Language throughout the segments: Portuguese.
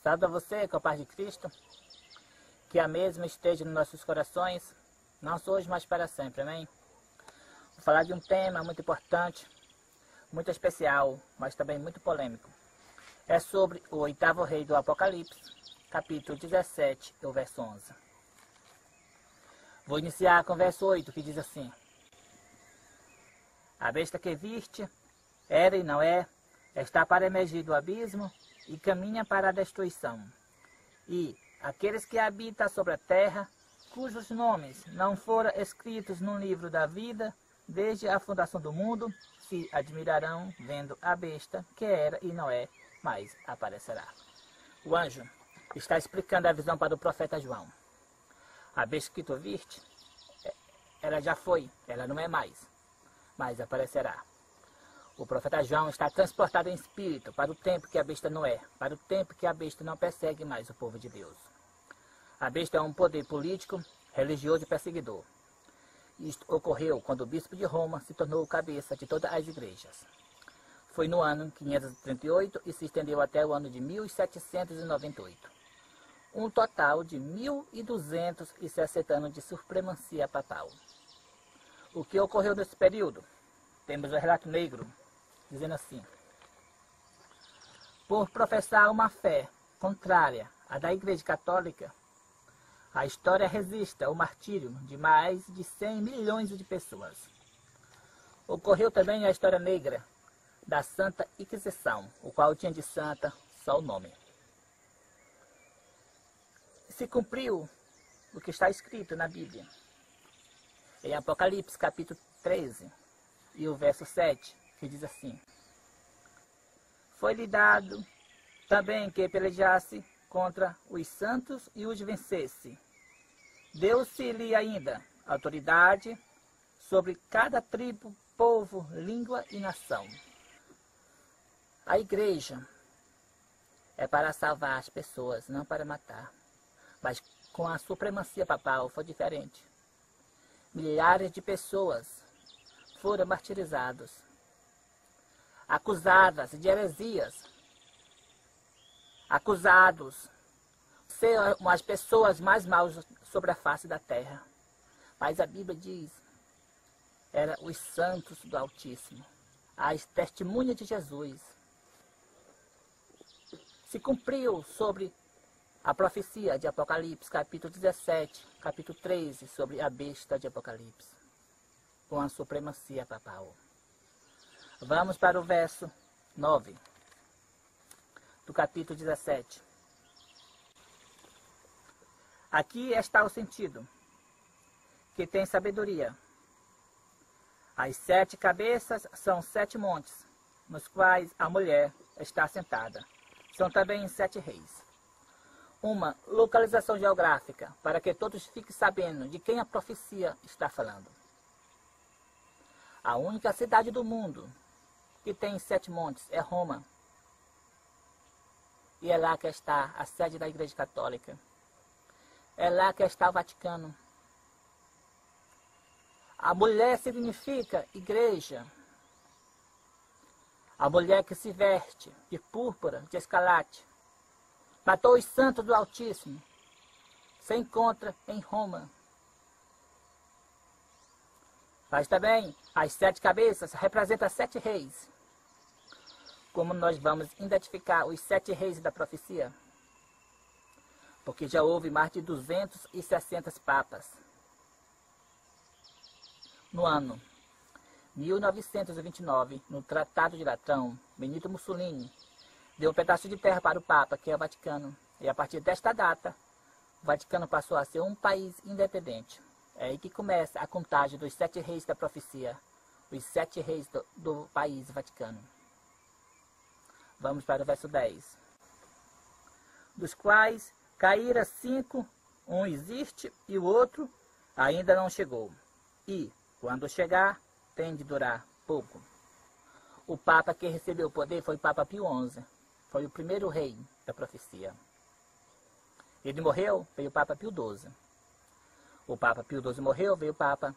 Saúdo a você com a paz de Cristo, que a mesma esteja nos nossos corações, não só hoje, mas para sempre, amém? Vou falar de um tema muito importante, muito especial, mas também muito polêmico. É sobre o oitavo rei do Apocalipse, capítulo 17, o verso 11. Vou iniciar com o verso 8, que diz assim: A besta que viste, era e não é, está para emergir do abismo e caminha para a destruição. E aqueles que habitam sobre a terra, cujos nomes não foram escritos no livro da vida, desde a fundação do mundo, se admirarão vendo a besta que era e não é, mas aparecerá. O anjo está explicando a visão para o profeta João. A besta que tu viste, ela já foi, ela não é mais, mas aparecerá. O profeta João está transportado em espírito para o tempo que a besta não é, para o tempo que a besta não persegue mais o povo de Deus. A besta é um poder político, religioso e perseguidor. Isto ocorreu quando o bispo de Roma se tornou cabeça de todas as igrejas. Foi no ano 538 e se estendeu até o ano de 1798. Um total de 1260 anos de supremacia papal. O que ocorreu nesse período? Temos o relato negro, dizendo assim: por professar uma fé contrária à da Igreja Católica, a história resiste ao martírio de mais de 100 milhões de pessoas. Ocorreu também a história negra da Santa Inquisição, o qual tinha de santa só o nome. Se cumpriu o que está escrito na Bíblia, em Apocalipse capítulo 13 e o verso 7, que diz assim: foi-lhe dado também que pelejasse contra os santos e os vencesse. Deu-se-lhe ainda autoridade sobre cada tribo, povo, língua e nação. A igreja é para salvar as pessoas, não para matar. Mas com a supremacia papal foi diferente. Milhares de pessoas foram martirizados, acusadas de heresias, acusados de ser as pessoas mais maus sobre a face da terra. Mas a Bíblia diz, eram os santos do Altíssimo, as testemunhas de Jesus. Se cumpriu sobre a profecia de Apocalipse, capítulo 17, capítulo 13, sobre a besta de Apocalipse, com a supremacia papal. Vamos para o verso 9, do capítulo 17. Aqui está o sentido, que tem sabedoria. As 7 cabeças são 7 montes, nos quais a mulher está sentada. São também 7 reis. Uma localização geográfica, para que todos fiquem sabendo de quem a profecia está falando. A única cidade do mundo que tem 7 montes é Roma. E é lá que está a sede da Igreja Católica. É lá que está o Vaticano. A mulher significa igreja. A mulher que se veste de púrpura, de escarlate, matou os santos do Altíssimo, se encontra em Roma. Mas também as 7 cabeças representam 7 reis. Como nós vamos identificar os 7 reis da profecia? Porque já houve mais de 260 papas. No ano 1929, no Tratado de Latrão, Benito Mussolini deu um pedaço de terra para o Papa, que é o Vaticano. E a partir desta data, o Vaticano passou a ser um país independente. É aí que começa a contagem dos 7 reis da profecia, os 7 reis do país Vaticano. Vamos para o verso 10. Dos quais caíra 5, um existe e o outro ainda não chegou. E, quando chegar, tem de durar pouco. O Papa que recebeu o poder foi o Papa Pio XI. Foi o primeiro rei da profecia. Ele morreu, veio o Papa Pio XII. O Papa Pio XII morreu, veio o Papa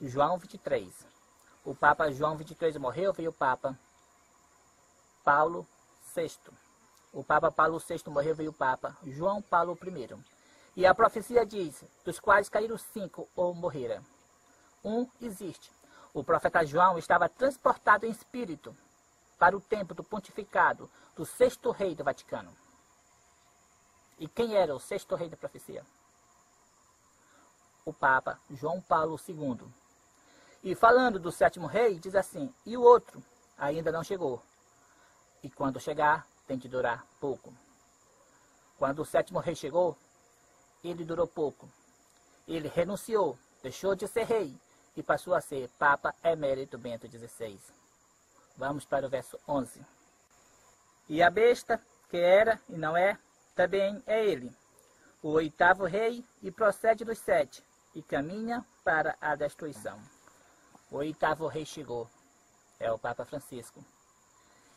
João XXIII. O Papa João XXIII morreu, veio o Papa Paulo VI. o Papa Paulo VI morreu, veio o Papa João Paulo I. E a profecia diz, dos quais caíram 5 ou morreram. Um existe. O profeta João estava transportado em espírito para o tempo do pontificado do 6º rei do Vaticano. E quem era o 6º rei da profecia? O Papa João Paulo II. E falando do 7º rei, diz assim, e o outro ainda não chegou. E quando chegar, tem que durar pouco. Quando o 7º rei chegou, ele durou pouco. Ele renunciou, deixou de ser rei e passou a ser Papa Emérito Bento XVI. Vamos para o verso 11. E a besta, que era e não é, também é ele, o 8º rei, e procede dos 7, e caminha para a destruição. O 8º rei chegou, é o Papa Francisco.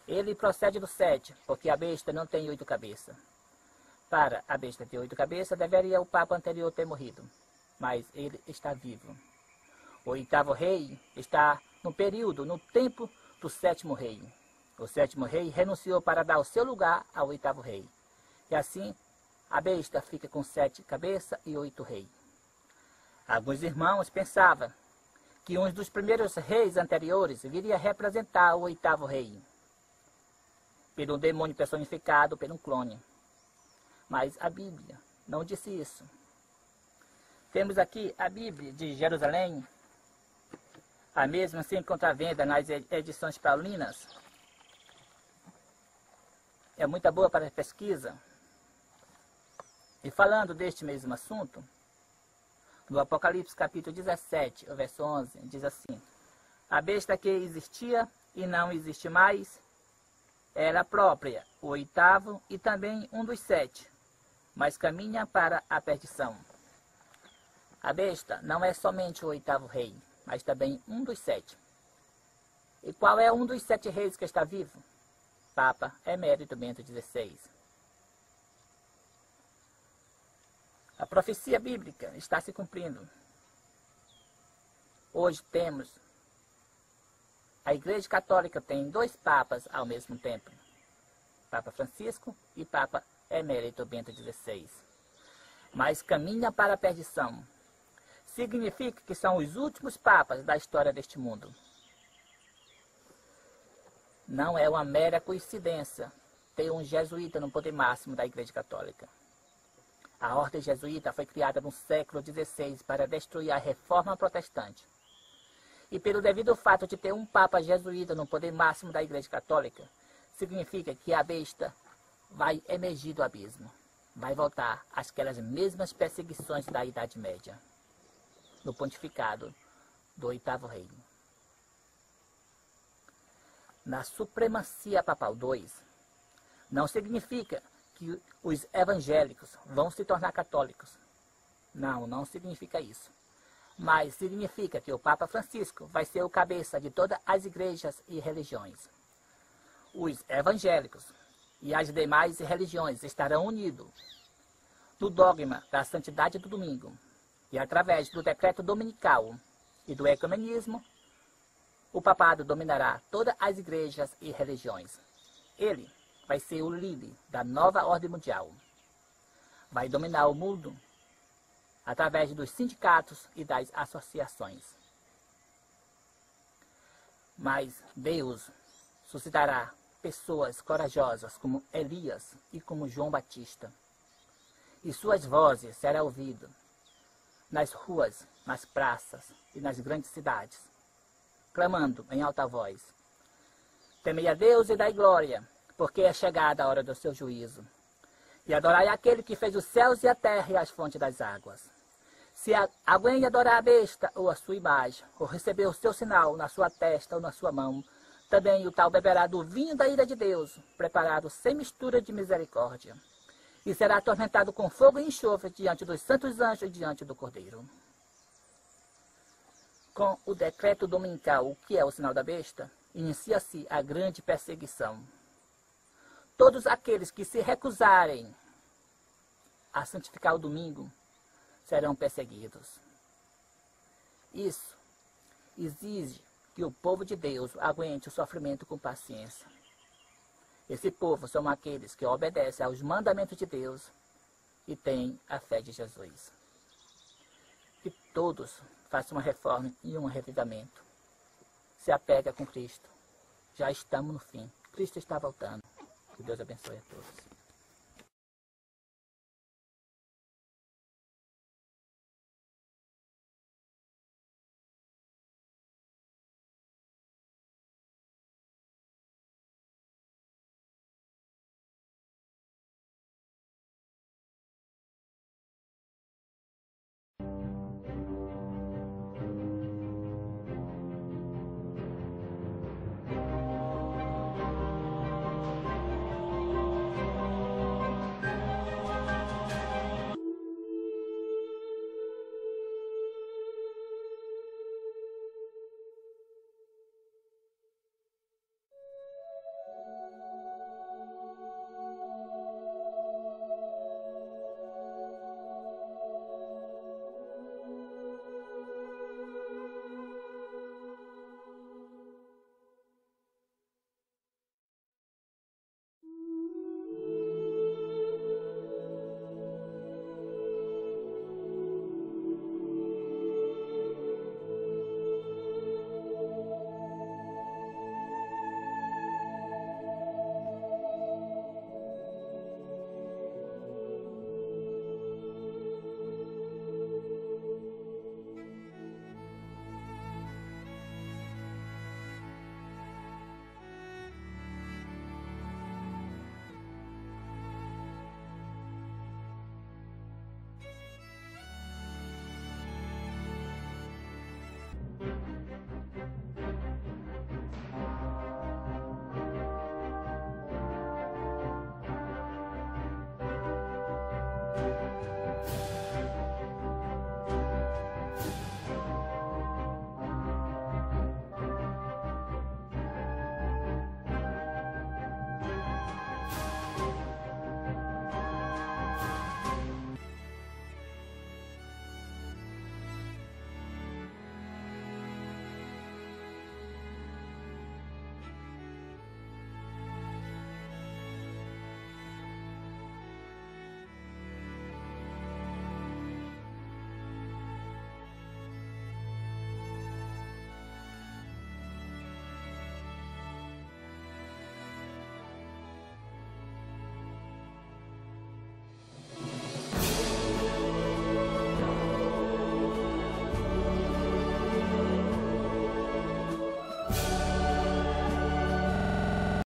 Ele procede do 7, porque a besta não tem 8 cabeças. Para a besta ter 8 cabeças, deveria o Papa anterior ter morrido, mas ele está vivo. O 8º rei está no período, no tempo do 7º rei. O 7º rei renunciou para dar o seu lugar ao 8º rei. E assim, a besta fica com 7 cabeças e 8 reis. Alguns irmãos pensavam que um dos primeiros reis anteriores viria representar o 8º rei, pelo demônio personificado, pelo clone. Mas a Bíblia não disse isso. Temos aqui a Bíblia de Jerusalém. A mesma se encontra à venda nas edições paulinas. É muito boa para pesquisa. E falando deste mesmo assunto, no Apocalipse capítulo 17, o verso 11, diz assim, a besta que existia e não existe mais, era própria, o 8º e também um dos 7, mas caminha para a perdição. A besta não é somente o 8º rei, mas também um dos 7. E qual é um dos 7 reis que está vivo? Papa Emérito Bento XVI. A profecia bíblica está se cumprindo. Hoje temos, a Igreja Católica tem 2 papas ao mesmo tempo. Papa Francisco e Papa Emérito Bento XVI. Mas caminha para a perdição. Significa que são os últimos papas da história deste mundo. Não é uma mera coincidência ter um jesuíta no poder máximo da Igreja Católica. A ordem jesuíta foi criada no século XVI para destruir a reforma protestante. E pelo devido fato de ter um papa jesuíta no poder máximo da Igreja Católica, significa que a besta vai emergir do abismo. Vai voltar àquelas mesmas perseguições da Idade Média, no pontificado do 8º rei. Na supremacia papal 2, não significa que os evangélicos vão se tornar católicos. Não, não significa isso. Mas significa que o Papa Francisco vai ser o cabeça de todas as igrejas e religiões. Os evangélicos e as demais religiões estarão unidos no dogma da santidade do domingo e através do decreto dominical e do ecumenismo, o papado dominará todas as igrejas e religiões. Ele vai ser o líder da nova ordem mundial. Vai dominar o mundo através dos sindicatos e das associações. Mas Deus suscitará pessoas corajosas como Elias e como João Batista. E suas vozes serão ouvidas nas ruas, nas praças e nas grandes cidades, clamando em alta voz: temei a Deus e dai glória, porque é chegada a hora do seu juízo. E adorai aquele que fez os céus e a terra e as fontes das águas. Se alguém adorar a besta ou a sua imagem, ou receber o seu sinal na sua testa ou na sua mão, também o tal beberá do vinho da ira de Deus, preparado sem mistura de misericórdia, e será atormentado com fogo e enxofre diante dos santos anjos e diante do Cordeiro. Com o decreto dominical, o que é o sinal da besta, inicia-se a grande perseguição. Todos aqueles que se recusarem a santificar o domingo serão perseguidos. Isso exige que o povo de Deus aguente o sofrimento com paciência. Esse povo são aqueles que obedecem aos mandamentos de Deus e têm a fé de Jesus. Que todos façam uma reforma e um arrependimento. Se apega com Cristo. Já estamos no fim. Cristo está voltando. Que Deus abençoe a todos.